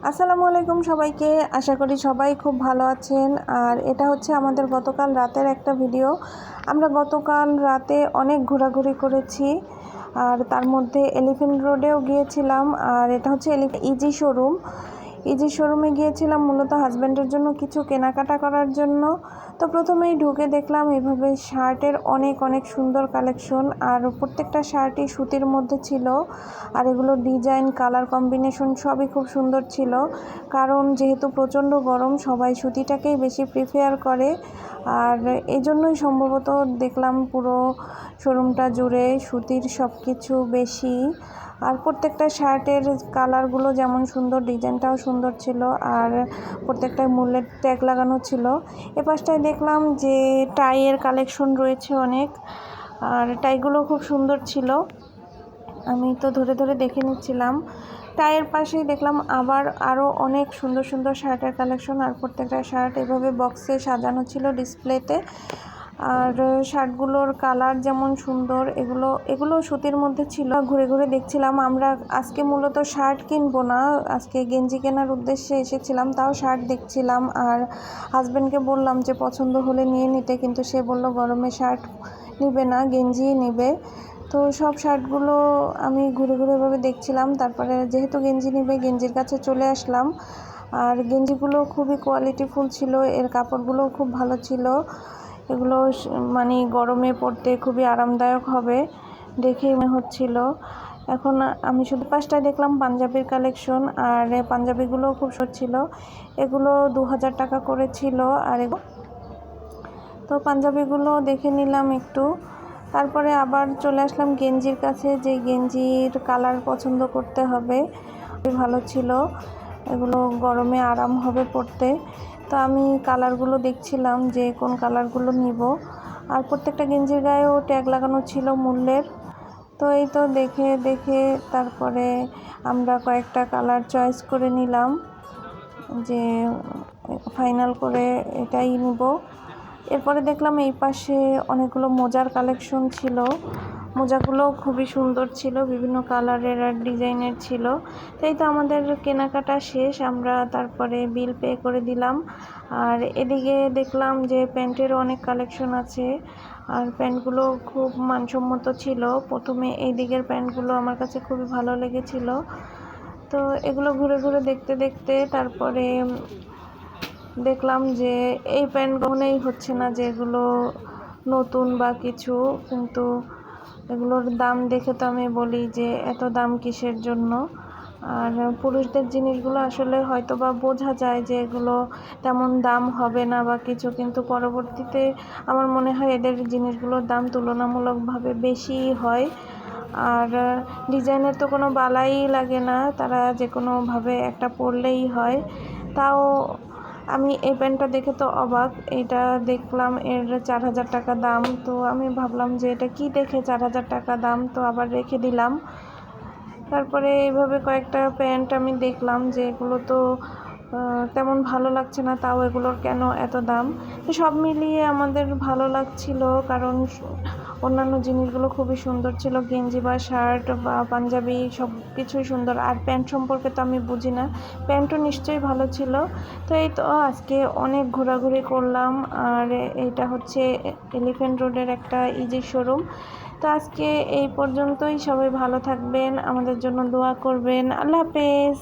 আসসালামু আলাইকুম সবাইকে। আশা করি সবাই খুব ভালো আছেন। আর এটা হচ্ছে আমাদের গতকাল রাতের একটা ভিডিও। আমরা গতকাল রাতে অনেক ঘোরাঘুরি করেছি, আর তার মধ্যে এলিফ্যান্ট রোডেও গিয়েছিলাম। আর এটা হচ্ছে ইজি শোরুম। ইজি শোরুমে গিয়েছিলাম মূলত হাজব্যান্ডের জন্য কিছু কেনাকাটা করার জন্য। তো প্রথমেই ঢুকে দেখলাম এভাবে শার্টের অনেক অনেক সুন্দর কালেকশন, আর প্রত্যেকটা শার্টই সুতির মধ্যে ছিল। আর এগুলোর ডিজাইন, কালার কম্বিনেশন সবই খুব সুন্দর ছিল, কারণ যেহেতু প্রচণ্ড গরম সবাই সুতিটাকেই বেশি প্রিফেয়ার করে। আর এই জন্যই সম্ভবত দেখলাম পুরো শোরুমটা জুড়ে সুতির সব কিছু বেশি। আর প্রত্যেকটা শার্টের কালারগুলো যেমন সুন্দর, ডিজাইনটাও সুন্দর ছিল, আর প্রত্যেকটায় মূল্যের ট্যাগ লাগানো ছিল। এ পাশটায় দেখলাম যে টাইয়ের কালেকশন রয়েছে অনেক, আর টাইগুলো খুব সুন্দর ছিল। আমি তো ধরে ধরে দেখে নিচ্ছিলাম। টাইয়ের পাশেই দেখলাম আবার আরও অনেক সুন্দর সুন্দর শার্টের কালেকশন, আর প্রত্যেকটা শার্ট এভাবে বক্সে সাজানো ছিল ডিসপ্লেতে। আর শার্টগুলোর কালার যেমন সুন্দর, এগুলো সুতির মধ্যে ছিল। ঘুরে ঘুরে দেখছিলাম। আমরা আজকে মূলত শার্ট কিনবো না, আজকে গেঞ্জি কেনার উদ্দেশ্যে এসেছিলাম, তাও শার্ট দেখছিলাম। আর হাজব্যান্ডকে বললাম যে পছন্দ হলে নিয়ে নিতে, কিন্তু সে বলল গরমে শার্ট নিবে না, গেঞ্জিই নেবে। তো সব শার্টগুলো আমি ঘুরে ঘুরে এভাবে দেখছিলাম। তারপরে যেহেতু গেঞ্জি নিবে, গেঞ্জির কাছে চলে আসলাম। আর গেঞ্জিগুলো খুবই কোয়ালিটিফুল ছিল, এর কাপড়গুলোও খুব ভালো ছিল। এগুলো মানে গরমে পরতে খুবই আরামদায়ক হবে দেখেই মনে হচ্ছিল। এখন আমি শুধু পাশটায় দেখলাম পাঞ্জাবির কালেকশন, আর পাঞ্জাবিগুলোও খুব সুন্দর ছিল। এগুলো 2000 টাকা করে ছিল। আর তো পাঞ্জাবিগুলো দেখে নিলাম একটু। তারপরে আবার চলে আসলাম গেঞ্জির কাছে, যে গেঞ্জির কালার পছন্দ করতে হবে। খুবই ভালো ছিল, এগুলো গরমে আরাম হবে পরতে। তো আমি কালারগুলো দেখছিলাম যে কোন কালারগুলো নিব। আর প্রত্যেকটা গেঞ্জির গায়েও ট্যাগ লাগানো ছিল মূল্যের। তো এই তো দেখে দেখে তারপরে আমরা কয়েকটা কালার চয়েস করে নিলাম, যে ফাইনাল করে এটাই নিব। এরপরে দেখলাম এই পাশে অনেকগুলো মোজার কালেকশন ছিল। মোজাগুলো খুবই সুন্দর ছিল, বিভিন্ন কালারের আর ডিজাইনের ছিল। তাই তো আমাদের কেনাকাটা শেষ, আমরা তারপরে বিল পে করে দিলাম। আর এদিকে দেখলাম যে প্যান্টেরও অনেক কালেকশন আছে, আর প্যান্টগুলো খুব মানসম্মত ছিল। প্রথমে এই দিকের প্যান্টগুলো আমার কাছে খুবই ভালো লেগেছিল। তো এগুলো ঘুরে ঘুরে দেখতে দেখতে তারপরে দেখলাম যে এই প্যান্ট কখনোই হচ্ছে না, যে এগুলো নতুন বা কিছু, কিন্তু এগুলোর দাম দেখে তো আমি বলি যে এত দাম কিসের জন্য। আর পুরুষদের জিনিসগুলো আসলে হয়তো বা বোঝা যায় যে এগুলো তেমন দাম হবে না বা কিছু, কিন্তু পরবর্তীতে আমার মনে হয় এদের জিনিসগুলোর দাম তুলনামূলকভাবে বেশি হয়। আর ডিজাইনের তো কোনো বালাই লাগে না, তারা যে কোনোভাবে একটা পরলেই হয়। তাও আমি এই প্যান্টটা দেখে তো অবাক, এটা দেখলাম এর 4000 টাকা দাম। তো আমি ভাবলাম যে এটা কি দেখে 4000 টাকা দাম, তো আবার রেখে দিলাম। তারপরে এইভাবে কয়েকটা প্যান্ট আমি দেখলাম যে এগুলো তো তেমন ভালো লাগছে না, তাও এগুলোর কেন এত দাম। তো সব মিলিয়ে আমাদের ভালো লাগছিল, কারণ অন্যান্য জিনিসগুলো খুবই সুন্দর ছিল, গেঞ্জি বা শার্ট বা পাঞ্জাবি সব কিছুই সুন্দর। আর প্যান্ট সম্পর্কে তো আমি বুঝি না, প্যান্টও নিশ্চয়ই ভালো ছিল। তো এই তো আজকে অনেক ঘোরাঘুরি করলাম। আর এইটা হচ্ছে এলিফ্যান্ট রোডের একটা ইজি শোরুম। তো আজকে এই পর্যন্তই। সবাই ভালো থাকবেন, আমাদের জন্য দোয়া করবেন। আল্লাহ হাফেজ।